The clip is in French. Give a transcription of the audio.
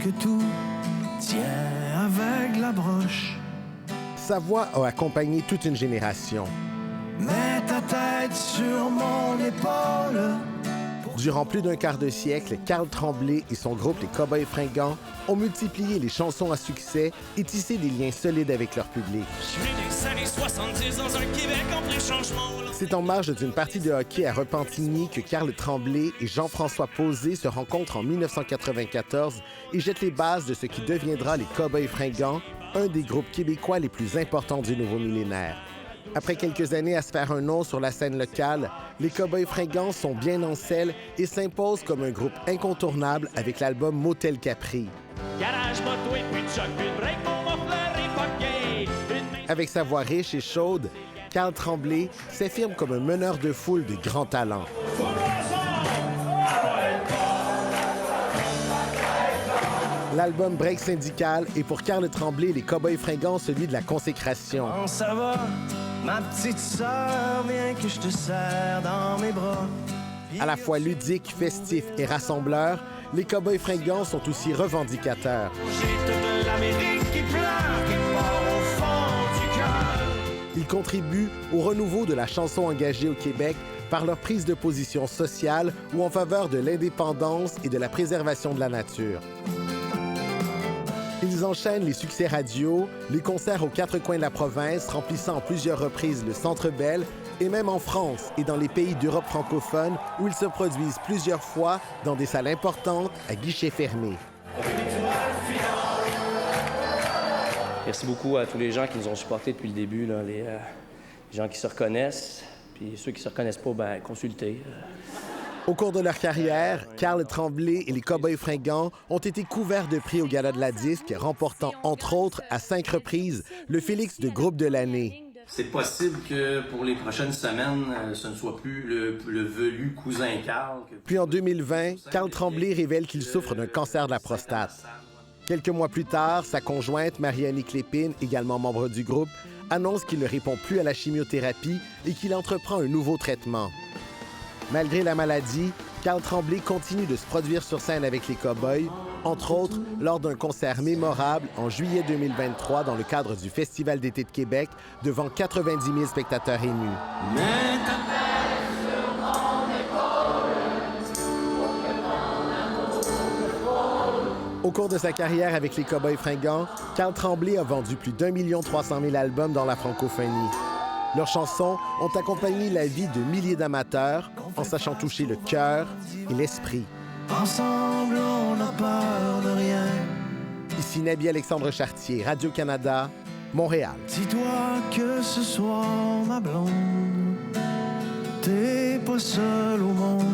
que tout tient avec la broche. Sa voix a accompagné toute une génération. Mets ta tête sur mon épaule. Durant plus d'un quart de siècle, Carl Tremblay et son groupe Les Cowboys Fringants ont multiplié les chansons à succès et tissé des liens solides avec leur public. des années 70 dans un Québec en plein changement. C'est en marge d'une partie de hockey à Repentigny que Carl Tremblay et Jean-François Posé se rencontrent en 1994 et jettent les bases de ce qui deviendra les Cowboys Fringants, un des groupes québécois les plus importants du nouveau millénaire. Après quelques années à se faire un nom sur la scène locale, les Cowboys Fringants sont bien en selle et s'imposent comme un groupe incontournable avec l'album Motel Capri. Garage, moto et puis choc, puis break, mon muffler et pocket. Avec sa voix riche et chaude, Carl Tremblay s'affirme comme un meneur de foule de grand talent. L'album Break syndical est pour Carl Tremblay et les Cowboys Fringants celui de la consécration. Comment ça va, ma petite sœur, viens que je te serre dans mes bras. À la fois ludique, festif et rassembleur, les Cowboys Fringants sont aussi revendicateurs. J'ai toute l'Amérique qui pleure, qui part au fond du cœur. Ils contribuent au renouveau de la chanson engagée au Québec par leur prise de position sociale ou en faveur de l'indépendance et de la préservation de la nature. Ils enchaînent les succès radio, les concerts aux quatre coins de la province, remplissant en plusieurs reprises le Centre Bell, et même en France et dans les pays d'Europe francophone, où ils se produisent plusieurs fois dans des salles importantes à guichets fermés. Merci beaucoup à tous les gens qui nous ont supportés depuis le début, là, les gens qui se reconnaissent, puis ceux qui ne se reconnaissent pas, ben consultez. Au cours de leur carrière, Carl Tremblay et les Cowboys Fringants ont été couverts de prix au Gala de la Disque, remportant entre autres à 5 reprises le Félix de groupe de l'année. C'est possible que pour les prochaines semaines, ce ne soit plus le velu cousin Carl. Puis en 2020, Carl Tremblay révèle qu'il souffre d'un cancer de la prostate. Quelques mois plus tard, sa conjointe, Marie-Annick Lépine, également membre du groupe, annonce qu'il ne répond plus à la chimiothérapie et qu'il entreprend un nouveau traitement. Malgré la maladie, Carl Tremblay continue de se produire sur scène avec les Cowboys, entre autres lors d'un concert mémorable en juillet 2023 dans le cadre du Festival d'été de Québec devant 90 000 spectateurs émus. Au cours de sa carrière avec les Cowboys Fringants, Carl Tremblay a vendu plus d'1 300 000 albums dans la francophonie. Leurs chansons ont accompagné la vie de milliers d'amateurs en sachant toucher le cœur et l'esprit. Ensemble, on n'a peur de rien. Ici Nabi Alexandre Chartier, Radio-Canada, Montréal. Dis-toi que ce soir, ma blonde, t'es pas seule au monde.